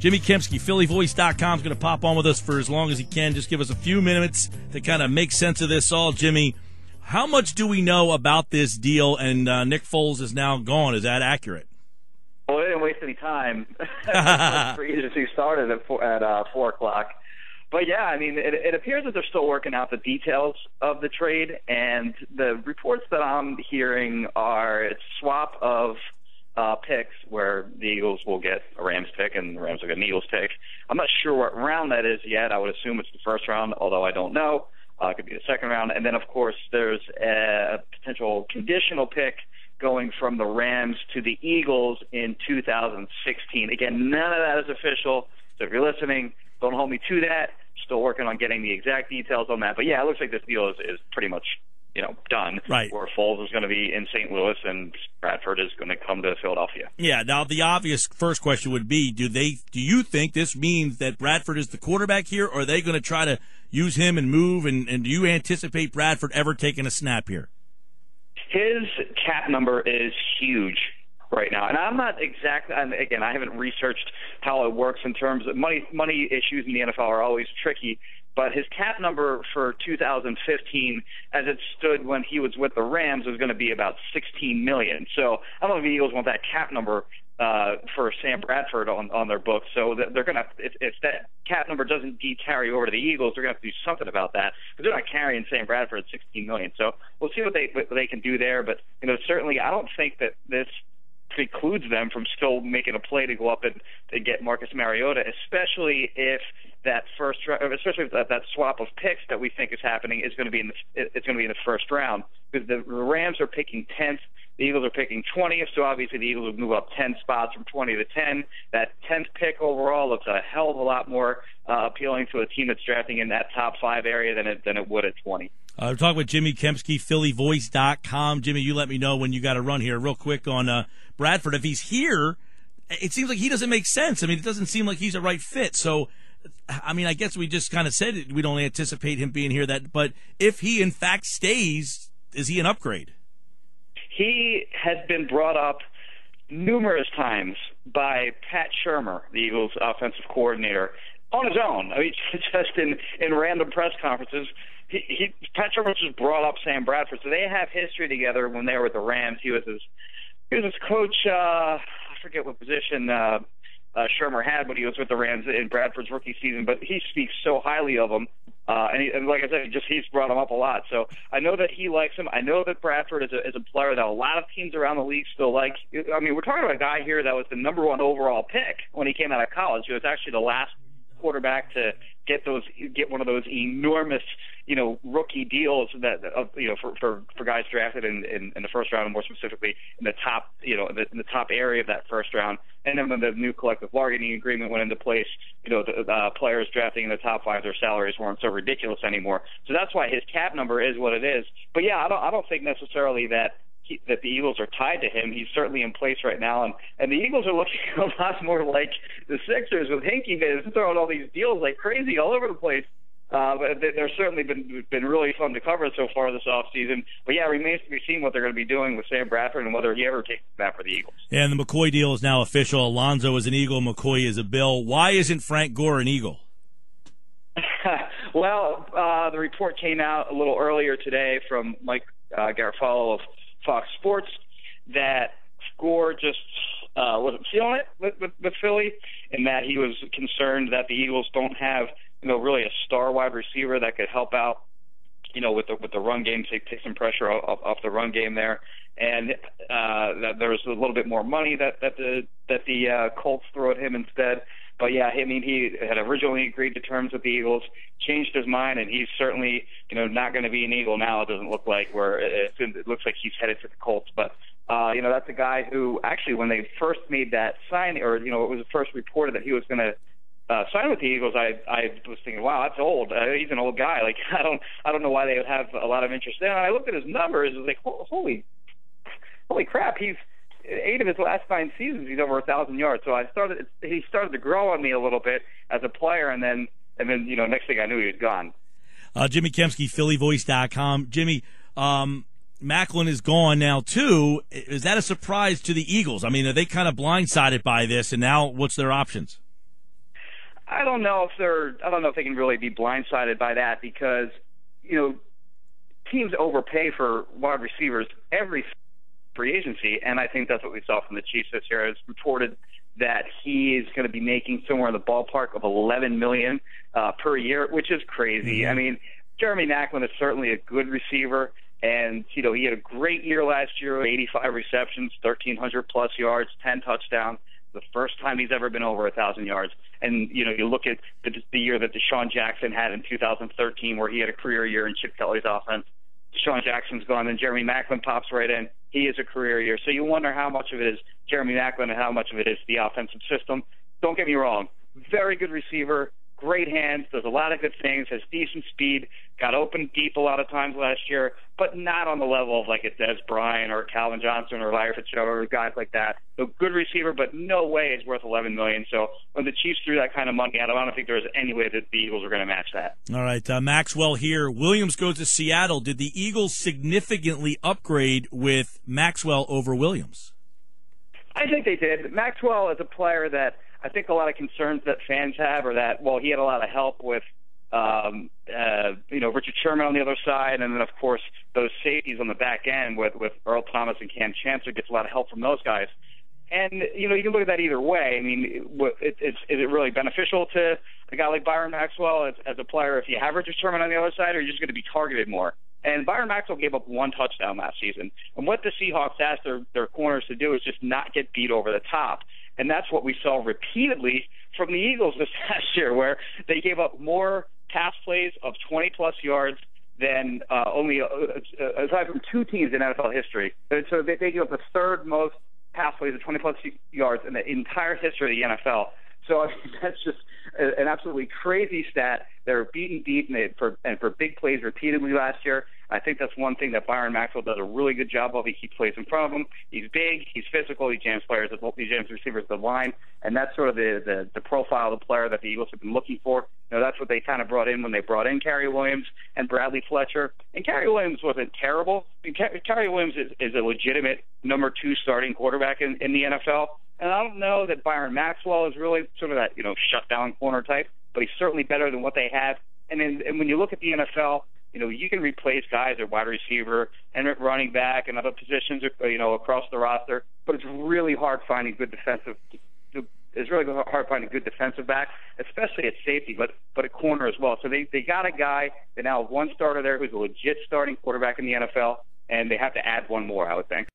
Jimmy Kempski, PhillyVoice.com, is going to pop on with us for as long as he can. Just give us a few minutes to kind of make sense of this all. Jimmy, how much do we know about this deal? And Nick Foles is now gone. Is that accurate? Well, they didn't waste any time. Free agency started at 4 o'clock. But, yeah, I mean, it appears that they're still working out the details of the trade, and the reports that I'm hearing are it's swap of picks where the Eagles will get a Rams pick and the Rams will get an Eagles pick. I'm not sure what round that is yet. I would assume it's the first round, although I don't know. It could be the second round. And then, of course, there's a potential conditional pick going from the Rams to the Eagles in 2016. Again, none of that is official, so if you're listening, don't hold me to that. Still working on getting the exact details on that. But, yeah, it looks like this deal is pretty much, done. Right. Where Foles is going to be in St. Louis and Bradford is going to come to Philadelphia. Yeah, now the obvious first question would be, do you think this means that Bradford is the quarterback here, or are they going to try to use him and move, and do you anticipate Bradford ever taking a snap here? His cap number is huge right now, and I'm not exactly. Again, I haven't researched how it works in terms of money issues in the NFL are always tricky. But his cap number for 2015, as it stood when he was with the Rams, was going to be about $16 million. So I don't know if the Eagles want that cap number for Sam Bradford on their books. So they're going to, if that cap number doesn't carry over to the Eagles, they're going to have to do something about that, because they're not carrying Sam Bradford at $16 million. So we'll see what they can do there. But certainly I don't think that this precludes them from still making a play to go up and get Marcus Mariota, especially if that that swap of picks that we think is happening is going to be in the first round, because the Rams are picking 10th, the Eagles are picking 20th, so obviously the Eagles would move up 10 spots from 20 to 10. That 10th pick overall looks a hell of a lot more appealing to a team that's drafting in that top 5 area than it would at 20. We're talking with Jimmy Kempski, PhillyVoice.com. Jimmy, you let me know when you got to run here real quick on Bradford. If he's here, it seems like he doesn't make sense. I mean, it doesn't seem like he's a right fit. So, I mean, I guess we just kind of said it. We don't anticipate him being here. But if he, in fact, stays, is he an upgrade? He has been brought up numerous times by Pat Shurmur, the Eagles' offensive coordinator, on his own. I mean, just in random press conferences. Pat Shurmur just brought up Sam Bradford, so they have history together. When they were with the Rams, he was his coach. I forget what position Shurmur had when he was with the Rams in Bradford's rookie season, but he speaks so highly of him, and like I said, he's brought him up a lot. So I know that he likes him. I know that Bradford is a player that a lot of teams around the league still like. I mean, we're talking about a guy here that was the number 1 overall pick when he came out of college. He was actually the last quarterback to get one of those enormous rookie deals that for guys drafted in the first round, and more specifically in the top in the top area of that first round. And then when the new collective bargaining agreement went into place, the players drafting in the top 5, their salaries weren't so ridiculous anymore. So that's why his cap number is what it is. But yeah, I don't think necessarily that the Eagles are tied to him. He's certainly in place right now, and the Eagles are looking a lot more like the Sixers with Hinkie. They're throwing all these deals like crazy all over the place. But they're certainly been really fun to cover so far this offseason. But yeah, it remains to be seen what they're going to be doing with Sam Bradford and whether he ever takes that for the Eagles. Yeah, and the McCoy deal is now official. Alonzo is an Eagle, McCoy is a Bill. Why isn't Frank Gore an Eagle? Well, the report came out a little earlier today from Mike Garafolo of Fox Sports that Gore just wasn't feeling it with Philly, and that he was concerned that the Eagles don't have really a star wide receiver that could help out with the run game, take some pressure off the run game there, and that there was a little bit more money that the Colts threw at him instead. But yeah, I mean, he had originally agreed to terms with the Eagles, changed his mind, and he's certainly not going to be an Eagle now. It doesn't look like it looks like he's headed to the Colts. But that's a guy who actually, when they first made that sign, or it was first reported that he was going to sign with the Eagles, I was thinking, wow, that's old. He's an old guy. Like I don't know why they would have a lot of interest in. And I looked at his numbers. It was like, holy crap, he's 8 of his last 9 seasons, he's over 1,000 yards. So he started to grow on me a little bit as a player, and then next thing I knew, he was gone. Jimmy Kempski, PhillyVoice.com. Jimmy, Macklin is gone now too. Is that a surprise to the Eagles? I mean, are they kind of blindsided by this? And now, what's their options? I don't know if they can really be blindsided by that because, teams overpay for wide receivers every free agency, and I think that's what we saw from the Chiefs this year. It's reported that he is going to be making somewhere in the ballpark of $11 million per year, which is crazy. I mean, Jeremy Maclin is certainly a good receiver, and he had a great year last year, 85 receptions, 1,300-plus yards, 10 touchdowns. The first time he's ever been over 1,000 yards. And, you look at the year that Deshaun Jackson had in 2013 where he had a career year in Chip Kelly's offense. Deshaun Jackson's gone, and Jeremy Maclin pops right in. He is a career year. So you wonder how much of it is Jeremy Maclin and how much of it is the offensive system. Don't get me wrong. Very good receiver, great hands, does a lot of good things, has decent speed, got open deep a lot of times last year, but not on the level of like a Des Bryant or Calvin Johnson or Larry Fitzgerald or guys like that. So good receiver, but no way is worth $11 million. So when the Chiefs threw that kind of money at him, I don't think there was any way that the Eagles were going to match that. All right, Maxwell here. Williams goes to Seattle. Did the Eagles significantly upgrade with Maxwell over Williams? I think they did. Maxwell is a player that I think a lot of concerns that fans have are that, well, he had a lot of help with, Richard Sherman on the other side, and then, of course, those safeties on the back end with Earl Thomas and Cam Chancellor gets a lot of help from those guys. And, you can look at that either way. I mean, is it really beneficial to a guy like Byron Maxwell as a player if you have Richard Sherman on the other side, or are you just going to be targeted more? And Byron Maxwell gave up one touchdown last season. And what the Seahawks asked their corners to do is just not get beat over the top. And that's what we saw repeatedly from the Eagles this past year, where they gave up more pass plays of 20-plus yards than aside from two teams in NFL history. So they gave up the third most pass plays of 20-plus yards in the entire history of the NFL. So I mean, that's just an absolutely crazy stat. They were beaten deep and for big plays repeatedly last year. I think that's one thing that Byron Maxwell does a really good job of. He keeps plays in front of him. He's big. He's physical. He jams receivers to the line, and that's sort of the profile of the player that the Eagles have been looking for. That's what they kind of brought in when they brought in Kerry Williams and Bradley Fletcher. And Kerry Williams wasn't terrible. I mean, Kerry Williams is a legitimate number 2 starting quarterback in the NFL. And I don't know that Byron Maxwell is really sort of that, shutdown corner type, but he's certainly better than what they have. And when you look at the NFL, you can replace guys at wide receiver and at running back and other positions, across the roster, but it's really hard finding good defensive. It's really hard finding good defensive backs, especially at safety, but at corner as well. So they got a guy that now have one starter there who's a legit starting quarterback in the NFL, and they have to add one more, I would think.